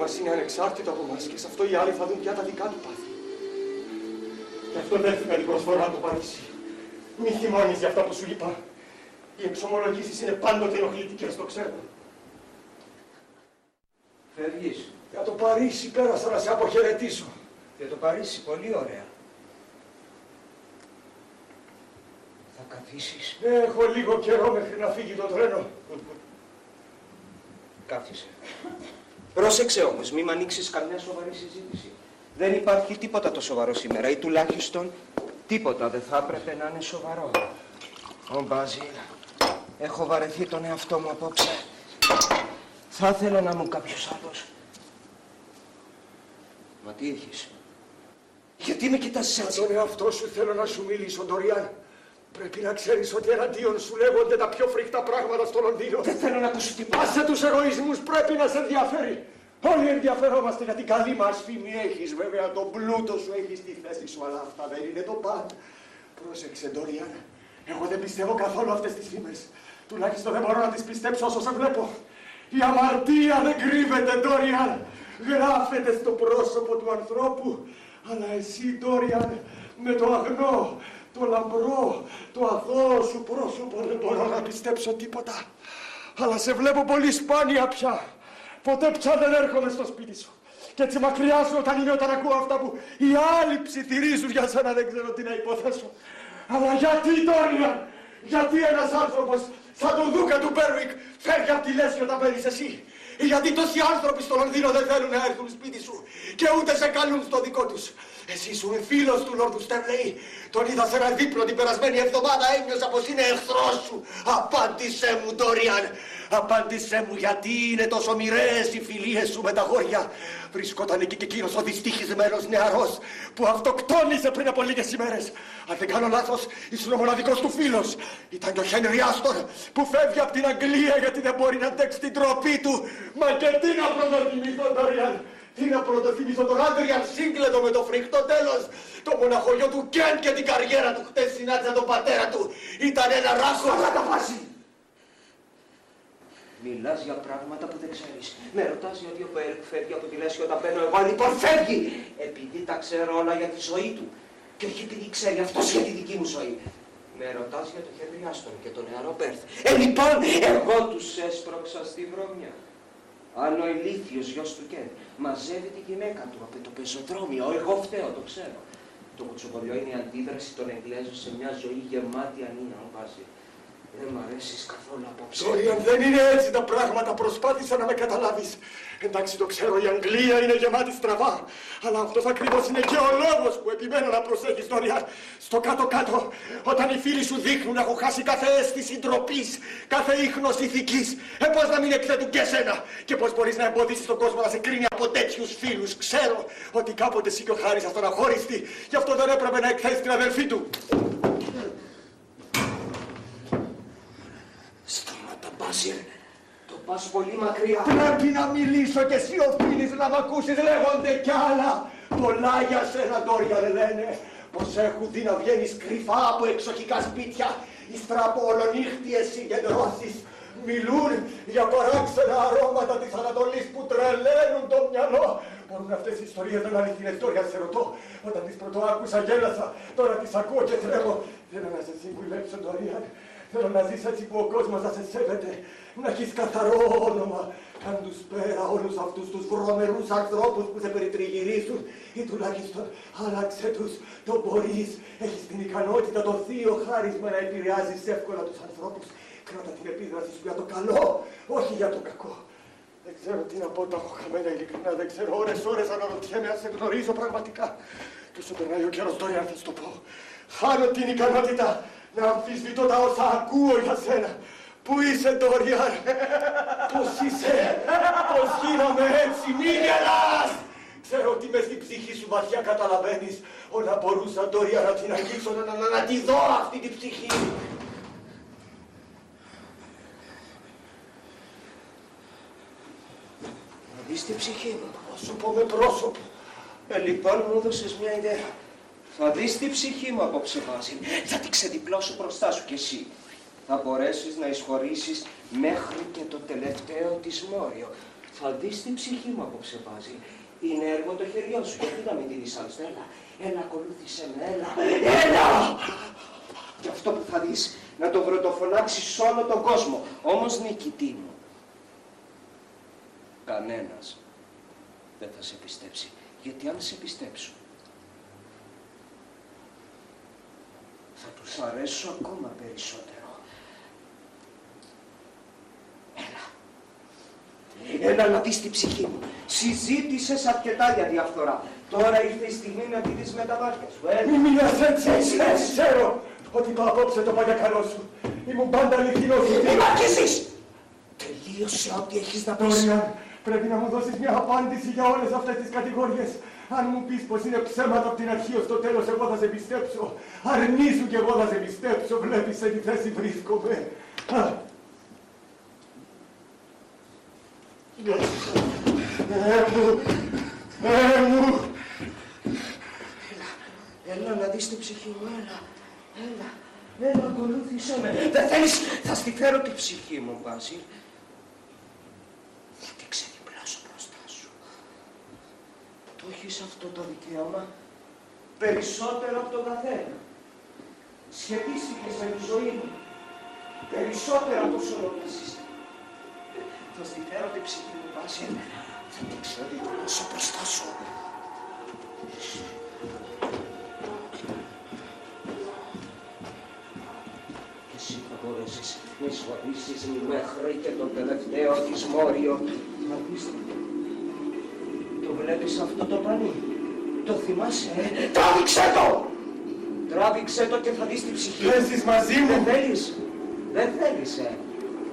μας είναι ανεξάρτητο από μας και σε αυτό οι άλλοι θα δουν πια τα δικά του πάθη. Γι' αυτό δέχτηκα την προσφορά του Παρίσι. Μη θυμώνεις για αυτά που σου είπα. Οι εξομολογήσεις είναι πάντοτε ενοχλητικές, το ξέρω. Φεύγεις. Για το Παρίσι πέρασα να σε αποχαιρετήσω. Για το Παρίσι, πολύ ωραία. Θα καθίσεις. Έχω λίγο καιρό μέχρι να φύγει το τρένο. Κάθισε. Πρόσεξε όμως, μη μ' ανοίξεις καμιά σοβαρή συζήτηση. Δεν υπάρχει τίποτα το σοβαρό σήμερα ή τουλάχιστον τίποτα δεν θα έπρεπε να είναι σοβαρό. Ω Μπάζιλ, έχω βαρεθεί τον εαυτό μου απόψε. Θα ήθελα να ήμουν κάποιος άλλος. Μα τι έχεις? Γιατί με κοιτάς έτσι? Για τον εαυτό σου θέλω να σου μιλήσω, Ντοριάν. Πρέπει να ξέρεις ότι εναντίον σου λέγονται τα πιο φρικτά πράγματα στο Λονδίνο. Δεν θέλω να ακούσω τίποτα. Άσε τους εγωισμούς, πρέπει να σε ενδιαφέρει. Όλοι ενδιαφερόμαστε για την καλή μας φήμη. Έχεις βέβαια τον πλούτο σου, έχεις τη θέση σου, αλλά αυτά δεν είναι το πάντα. Πρόσεξε, Ντοριάν. Εγώ δεν πιστεύω καθόλου αυτές τις φήμες. Τουλάχιστον δεν μπορώ να τις πιστέψω όσο σε βλέπω. Η αμαρτία δεν κρύβεται, Ντόριαν. Γράφεται στο πρόσωπο του ανθρώπου. Αλλά εσύ, Ντόριαν, με το αγνό, το λαμπρό, το αθώο σου πρόσωπο δεν μπορώ να πιστέψω τίποτα. Αλλά σε βλέπω πολύ σπάνια πια. Ποτέ πια δεν έρχομαι στο σπίτι σου. Και έτσι μακριά σου όταν ακούω αυτά που οι άλλοι ψιθυρίζουν για σένα, δεν ξέρω τι να υποθέσω. Αλλά γιατί, Ντόριαν, γιατί ένας άνθρωπος σαν τον Δούκα του Μπέρουικ φεύγει από τη λέσχη όταν παίρνεις εσύ? Γιατί τόσοι άνθρωποι στο Λονδίνο δεν θέλουν να έρθουν σπίτι σου και ούτε σε καλούν στο δικό τους? Εσύ ήσουν φίλος του Λόρδου Στέρλεϊ. Τον είδα σε ένα δείπνο την περασμένη εβδομάδα. Ένιωσα πως είναι εχθρός σου. Απάντησέ μου, Ντόριαν. Απάντησέ μου, γιατί είναι τόσο μοιραίες οι φιλίες σου με τα γόρια? Βρισκόταν εκεί και εκείνος ο δυστυχισμένος νεαρός που αυτοκτόνησε πριν από λίγες ημέρες. Αν δεν κάνω λάθος, ήσουν ο μοναδικός του φίλος. Ήταν και ο Χένρι Άστορ που φεύγει από την Αγγλία γιατί δεν μπορεί να αντέξει την τροπή του. Μα και τι να πρωτοτιμήσω, Ντόριαν? Τι να πρωτοτιμήσω τον Άντριαν Σίγκλετο με το φρικτό τέλος? Το μοναχογιό του Κεν και την καριέρα του. Χτες συνάντησα τον πατέρα του. Ήταν ένα ράχο. Θα τα φάσει. Μιλάς για πράγματα που δεν ξέρεις. Με ρωτάς γιατί ο Μπέρουικ φεύγει από τη λέσχη όταν μπαίνω εγώ? Λοιπόν, φεύγει! Επειδή τα ξέρω όλα για τη ζωή του. Και όχι επειδή ξέρει αυτός για τη δική μου ζωή. Με ρωτάς για τον Χένρι Άστον και τον νεαρό Μπέρθ. Λοιπόν, εγώ τους έσπρωξα στη βρωμιά. Αν ο ηλίθιος γιος του Κεν μαζεύει τη γυναίκα του από το πεζοδρόμιο, εγώ φταίω, το ξέρω. Το κουτσομπολιό είναι η αντίδραση των Εγγλέζων σε μια ζωή γεμάτη ανία, Μπάζιλ. Δεν μ' αρέσεις καθόλου απόψε. Ντόριαν, δεν είναι έτσι τα πράγματα. Προσπάθησα να με καταλάβεις. Εντάξει, το ξέρω, η Αγγλία είναι γεμάτη στραβά. Αλλά αυτός ακριβώς είναι και ο λόγος που επιμένω να προσέχεις, Ντόριαν. Στο κάτω-κάτω, όταν οι φίλοι σου δείχνουν να έχω χάσει κάθε αίσθηση ντροπής, κάθε ίχνος ηθικής, πώς να μην εκθέτουν και εσένα? Και πώς μπορείς να εμποδίσεις τον κόσμο να σε κρίνει από τέτοιους φίλους? Ξέρω ότι κάποτε εσύ και ο Χάρης ήσασταν αχώριστοι, γι' αυτό δεν έπρεπε να εκθέσεις την αδελφή του. Σταμάτα, Μπάζιλ. Το πας πολύ μακριά. Πρέπει να μιλήσω και εσύ οφείλεις να μ' ακούσεις. Λέγονται κι άλλα. Πολλά για σένα, Ντόριαν, λένε πως έχουν δει να βγαίνεις κρυφά από εξοχικά σπίτια ύστερα από ολονύχτιες συγκεντρώσεις. Μιλούν για παράξενα αρώματα της Ανατολής που τρελαίνουν το μυαλό. Μπορούν αυτές οι ιστορίες να είναι αληθινές, Ντόριαν, σε ρωτώ? Όταν τις πρωτοάκουσα γέλασα, τώρα τις ακούω και τρέμω. Θέλω να σε συμβουλέψω, Ντόριαν. Θέλω να ζεις έτσι που ο κόσμος να σε σέβεται, να έχεις καθαρό όνομα. Κάν τους πέρα όλους αυτούς τους βρωμερούς ανθρώπους που σε περιτριγυρίζουν ή τουλάχιστον άλλαξε τους. Το μπορείς, έχεις την ικανότητα, το θείο χάρισμα να επηρεάζεις εύκολα τους ανθρώπους. Κράτα την επίδραση σου για το καλό, όχι για το κακό. Δεν ξέρω τι να πω, τα έχω χαμένα ειλικρινά, δεν ξέρω. Ώρες αναρωτιέμαι αν σε γνωρίζω πραγματικά. Και όσο περνάει ο καιρός, Ντόριαν, θα σου το πω. Χάνω την ικανότητα να αμφισβητώ τα όσα ακούω για σένα. Πού είσαι, Ντόριαν? Πώς είσαι? Πώς γίνομαι έτσι? Μη γελάς! Ξέρω ότι μες στην ψυχή σου βαθιά καταλαβαίνεις. Όλα μπορούσα, Ντόριαν, να την αγγίξω, να τη δω αυτή την ψυχή. Να δεις την ψυχή μου. Θα σου πω με πρόσωπο. Λοιπόν, μου έδωσες μια ιδέα. Θα δεις την ψυχή μου απόψε, Μπάζιλ. Θα την ξεδιπλώσω μπροστά σου κι εσύ. Θα μπορέσεις να εισχωρήσεις μέχρι και το τελευταίο της μόριο. Θα δεις την ψυχή μου απόψε, Μπάζιλ. Είναι έργο το χεριό σου, γιατί να μην τη δεις άλλωστε. Έλα, ακολούθησε με, έλα! Και αυτό που θα δεις, να το βροτοφωνάξεις σε όλο τον κόσμο. Όμως, νικητή μου, κανένας δεν θα σε πιστέψει. Γιατί αν σε πιστέψουν, θα τους αρέσω ακόμα περισσότερο. Έλα να δεις την ψυχή μου. Συζήτησες αρκετά για διαφθορά. Τώρα ήρθε η στιγμή να τη δεις με τα μάτια σου. Μη μιλάς έτσι, ξέρω ότι το απόψε το πάει για καλό σου. Ήμουν πάντα αληθινός. Μη μ' αγγίζεις! Τελείωσε ό,τι έχεις να πεις. Ντόριαν, πρέπει να μου δώσεις μια απάντηση για όλες αυτές τις κατηγορίες. Αν μου πεις πως είναι ψέματα από την αρχή ως το τέλος, εγώ θα σε πιστέψω. Αρνήσου κι εγώ θα σε πιστέψω. Βλέπεις σε τι θέση βρίσκομαι. Έλα να δεις την ψυχή μου, έλα, ακολούθησέ με. Δεν θέλεις, θα στη φέρω την ψυχή μου, Μπάζιλ. Θα την ξεδιπλώσω μπροστά σου. Το έχεις αυτό το δικαίωμα περισσότερο από τον καθένα. Σχετίστηκες με τη ζωή μου περισσότερο από όσο νομίζεις. Θα στη φέρω την ψυχή μου, Μπάζιλ. Θα την ξεδιπλώσω μπροστά σου. Εσύ θα μπορέσεις να εισβολήσεις μέχρι και το τελευταίο της μόριο. Να πεις, το βλέπεις αυτό το πανί, το θυμάσαι, Τράβηξε το! Τράβηξε το και θα δεις την ψυχή. Παίζεις μαζί μου. Δεν θέλεις,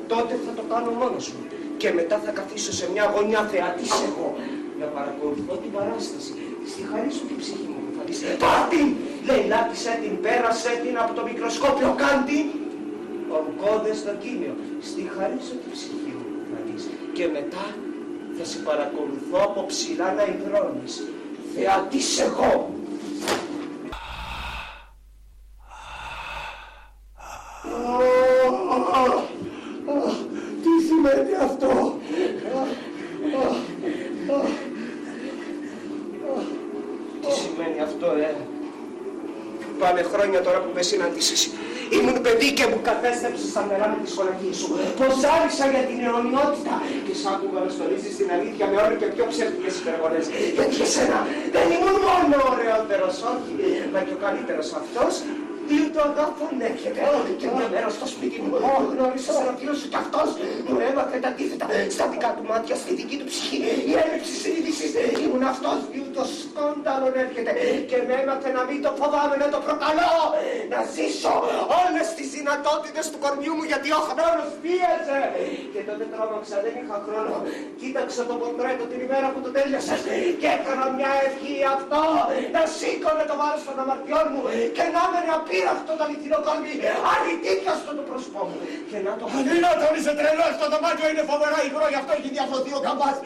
Τότε θα το κάνω μόνος μου. Και μετά θα καθίσω σε μια γωνιά θεατής εγώ. Να παρακολουθώ την παράσταση. Στη χαρί σου την ψυχή μου που θα δεις. Πάρτιν! Λαιλάτισε την, πέρασε την από το μικροσκόπιο, κάντι. Ογκώδες στο κείμενο. Στη χαρί σου την ψυχή μου που θα δεις. Και μετά θα σε παρακολουθώ από ψηλά να υδρώνεις. Θεατής εγώ. Τι σημαίνει αυτό? Τι σημαίνει αυτό, Πάνε χρόνια τώρα που με συναντήσεις. Ήμουν παιδί και μου κατέστρεψες στα νερά με τη σχολική σου. Πως άρισα για την αιωνιότητα. Και σ' άκουγα να στολίζεις την αλήθεια με όλο και πιο ψεύτικες υπεργολές. Γιατί εσένα δεν ήμουν μόνο ωραιότερος, όχι, μα και ο καλύτερος αυτός. Τι το αγάπων έρχεται και μια μέρα στο σπίτι μου γνώρισες έναν φίλο σου κι αυτός μου έμαθε τα αντίθετα στα δικά του μάτια, στη δική του ψυχή η έλλειψη συνείδησης. Ήμουν αυτός που το σκόνταλον έρχεται και με έμαθε να μην το φοβάμαι, να το προκαλώ, να ζήσω όλες τις δυνατότητες του κορμιού μου γιατί ο χρόνος πίεζε. Και τότε τρόμαξα, δεν είχα χρόνο. Κοίταξα το πορτρέτο την ημέρα που το τέλειωσες και έκανα μια ευχή αυτό να σήκωνε το βάρος των αμαρτιών μου και να έμενε απείραυτο το αληθινό κόλμη, αληθίκαστο το πρόσωπό μου. Και να το Αδυνάτον, είσαι τρελός, το δωμάτιο είναι φοβερά υγρό, γι' αυτό έχει διαφωθεί ο καμπάς.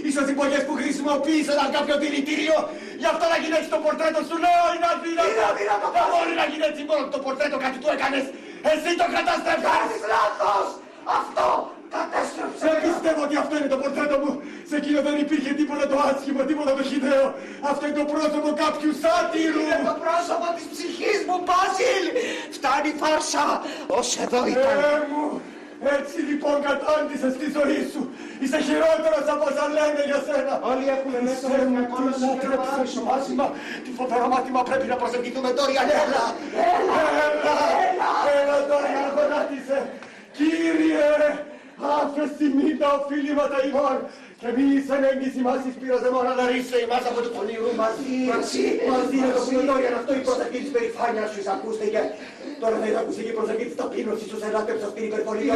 Ίσως οι πολλές που χρησιμοποίησαν κάποιο δηλητήριο, γι' αυτό να γίνει έτσι το πορτρέτο σου. Λέω, είναι αδύνατο. Είναι αδύνατο. Δεν μπορεί να γίνει έτσι μόνο το πορτρέτο, κάτι του έκανες. Εσύ το κατάστρεψες. Κάνεις λάθος. Αυτό κατέστρεψε. Δεν πιστεύω ότι αυτό είναι το πορτρέτο μου. Σε εκείνο δεν υπήρχε τίποτα το άσχημο, τίποτα το χυδαίο. Αυτό είναι το πρόσωπο κάποιου σάτυρου. Είναι το πρόσωπο της ψυχής μου, Μπάζιλ. Φτάνει η φάρσα. Ως εδώ ήταν. Μου, έτσι λοιπόν κατάντησες τη ζωή σου. Είσαι χειρότερος από όσα λένε για σένα. Όλοι έχουμε μέσα μας μια κόλαση και ένα παράδεισο μάθημα. Τι φοβερό μάθημα πρέπει να προσεγγίσουμε τώρα. Έλα τώρα, γονάτισε. Κύριε, άφες τη μήτα οφείληματα ημών και μη ανέγγις ημάς εις πήρας δεν να ρίξε ημάς από του πονηρού μαζί είναι το πλουτόριαν αυτό η προσευχή της περηφάνειας σου εισακούστηκε. Τώρα θα εισακούστηκε η προσευχή της ταπείνωσης σου σε λάτρεψα στην υπερβολία.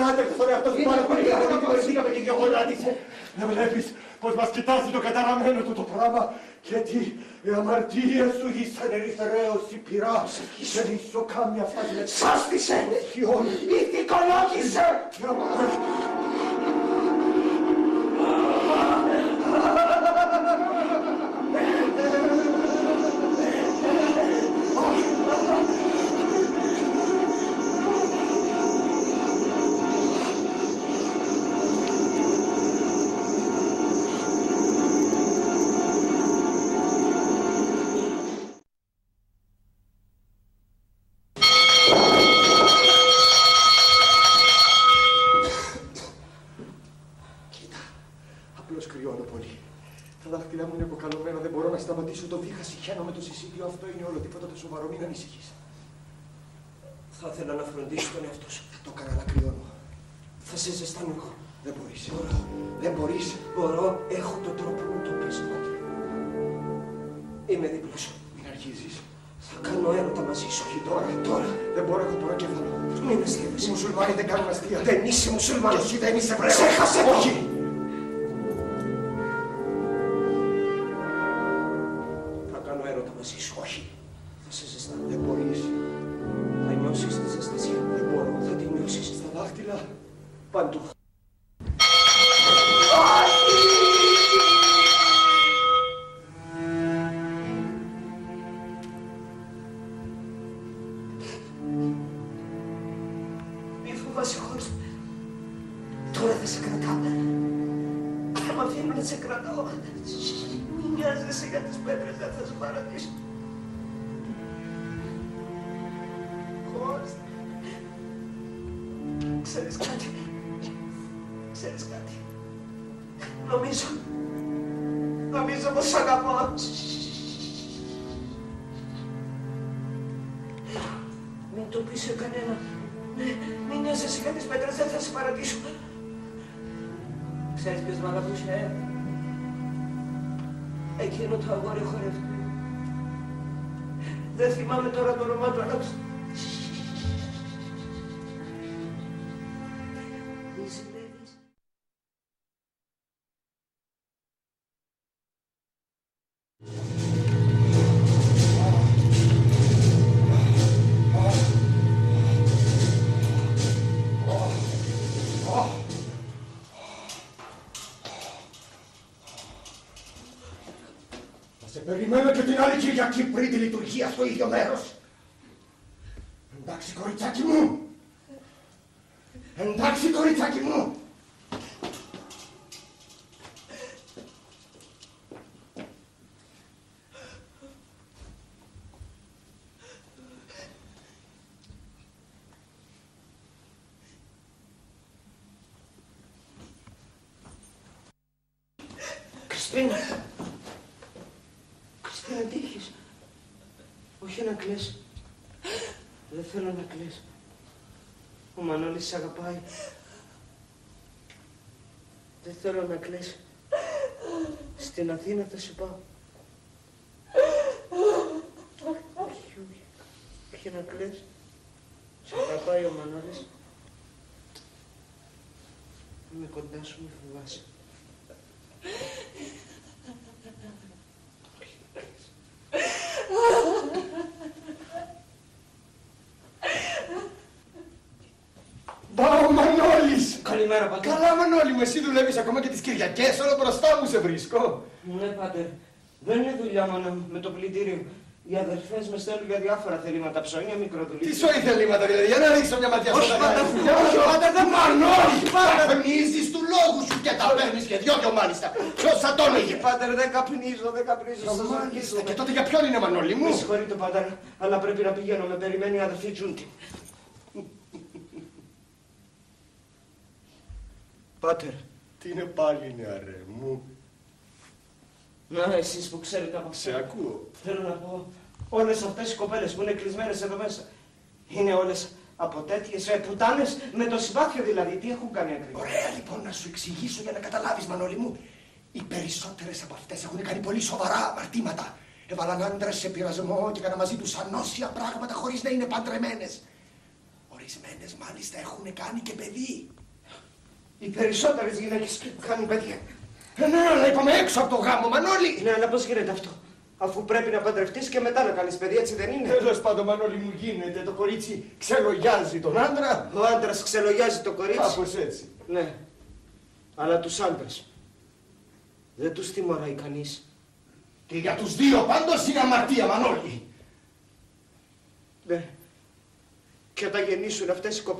Λάτρεψα στον εαυτό σου πάρα πολύ γιατί κοριστήκαμε και δυο γονάτισε. Δεν βλέπεις πως μας κοιτάζει το καταραμένο του το πράγμα και τι η αμαρτία σου ήσαν ερυθρέωση πειράς και δίσο κάμια φάση με Σάστησε! χιόν Ηθικολόγησε! Απλώς κρυώνω πολύ. Τα δάχτυλά μου είναι κοκαλωμένα, δεν μπορώ να σταματήσω το βήχα, συχαίνω με το συσίδιο. Αυτό είναι όλο, τίποτα το σοβαρό, μην ανησυχείς. Θα ήθελα να φροντίσεις τον εαυτό σου. Θα το έκανα, αλλά κρυώνω. Θα σε ζεστάνω εγώ. Δεν μπορείς. Μπορώ. Δεν μπορείς. Μπορώ, έχω τον τρόπο μου, το πες Πάτερ. Είμαι δίπλα σου. Μην αρχίζεις. Θα κάνω έρωτα μαζί σου. Όχι τώρα. Δεν μπορώ, έχω τώρα κέφαλο. Μην αστείευεσαι. Οι μουσουλμάνοι δεν κάνουν αστεία. Δεν είσαι μουσουλμάνος. Και εσύ δεν είσαι Εβραίος. Ξέχασε το. Όχι. Θα κάνω έρωτα μαζί σου. Όχι. Θα σε ζεστάνω. Δεν μπορείς. Θα νιώσεις τη ζεστασιά. Δεν μπορώ. Θα τη νιώσεις. Στα δάχτυλα. Παντού. Μη φοβάσαι χωρίς. Τώρα θα σε κρατάω. Θα μ' αφήνω να σε κρατάω. Μην νοιάζεσαι για τις πέτρες, δεν θα σε παρατήσω. Χωρίς. Ξέρεις κάτι. Νομίζω πως σ' αγαπώ. Μην το πεις σε κανένα. Μην νοιάζεσαι για τις πέτρες, δεν θα σε παρατήσω. Ξέρεις ποιος μ' αγαπούσε, Εκείνο το αγόρι χορεύει. Δεν θυμάμαι τώρα το όνομά του, αλλά... Σε περιμένω και την άλλη Κυριακή πριν τη λειτουργία στο ίδιο μέρος. Εντάξει, κοριτσάκι μου. Εντάξει, κοριτσάκι μου. Κριστίνα. Κριστίνα, τι έχεις? Όχι να κλαις. Δεν θέλω να κλαις. Ο Μανώλης σ' αγαπάει. Δεν θέλω να κλαις. Στην Αθήνα θα σου πάω. Όχι, όχι. Όχι να κλαις. Σ' αγαπάει ο Μανώλης. Είμαι κοντά σου, μη φοβάσαι. Μπα, ο Μανώλης! Καλημέρα, πατέρα. Καλά, Μανώλη μου, εσύ δουλεύεις ακόμα και τις Κυριακές, όλο μπροστά μου σε βρίσκω. Ναι, πάτερ. Δεν είναι δουλειά μόνο με το πλυντήριο. Οι αδερφές με στέλνουν για διάφορα θελήματα, ψώνια, μικροδουλίτια. Τι σοή θελήματα δηλαδή, για να ρίξω μια ματιά Όχι, στα πάτερ, δάχτυλα. όχι, πάτερ, δεν Μανώλη, πάτερ. καπνίζεις του λόγου σου και τα παίρνεις και δυο μάλιστα. Ποιος θα το έλεγε? Πάτερ, δεν καπνίζω, δεν καπνίζω. Σας Μάλιστα, αρχίζω. και τότε για ποιον είναι, Μανώλη μου? Με συγχωρείτε, πάτερ, αλλά πρέπει να πηγαίνω. Με περιμένει η αδερφή Τζούντι. Πάτερ. Τι είναι πάλι, νεαρέ μου? Να, εσείς που ξέρετε από Σε ακούω. Θέλω να πω, όλες αυτές οι κοπέλες που είναι κλεισμένες εδώ μέσα, είναι όλες από τέτοιες πουτάνες, με το συμπάθειο δηλαδή. Τι έχουν κάνει ακριβώς? Ωραία, λοιπόν, να σου εξηγήσω για να καταλάβεις, Μανώλη μου. Οι περισσότερες από αυτές έχουν κάνει πολύ σοβαρά αμαρτήματα. Έβαλαν άντρες σε πειρασμό και έκαναν μαζί τους ανώσια πράγματα χωρίς να είναι παντρεμένες. Ορισμένες μάλιστα έχουν κάνει και παιδί. Οι περισσότερες γυναίκες κάνουν παιδιά. Ναι, αλλά είπαμε έξω από το γάμο, Μανώλη. Ναι, αλλά πώς γίνεται αυτό? Αφού πρέπει να παντρευτείς και μετά να κάνεις παιδί, έτσι δεν είναι? Τέλος πάντων, Μανώλη μου, γίνεται. Το κορίτσι ξελογιάζει τον άντρα. Ο άντρας ξελογιάζει το κορίτσι. Κάπως έτσι. Ναι, αλλά τους άντρες δεν τους τιμωράει κανείς. Και για τους δύο πάντως είναι αμαρτία, Μανώλη. Ναι. Και όταν γεννήσουν αυτές οι κοπέλες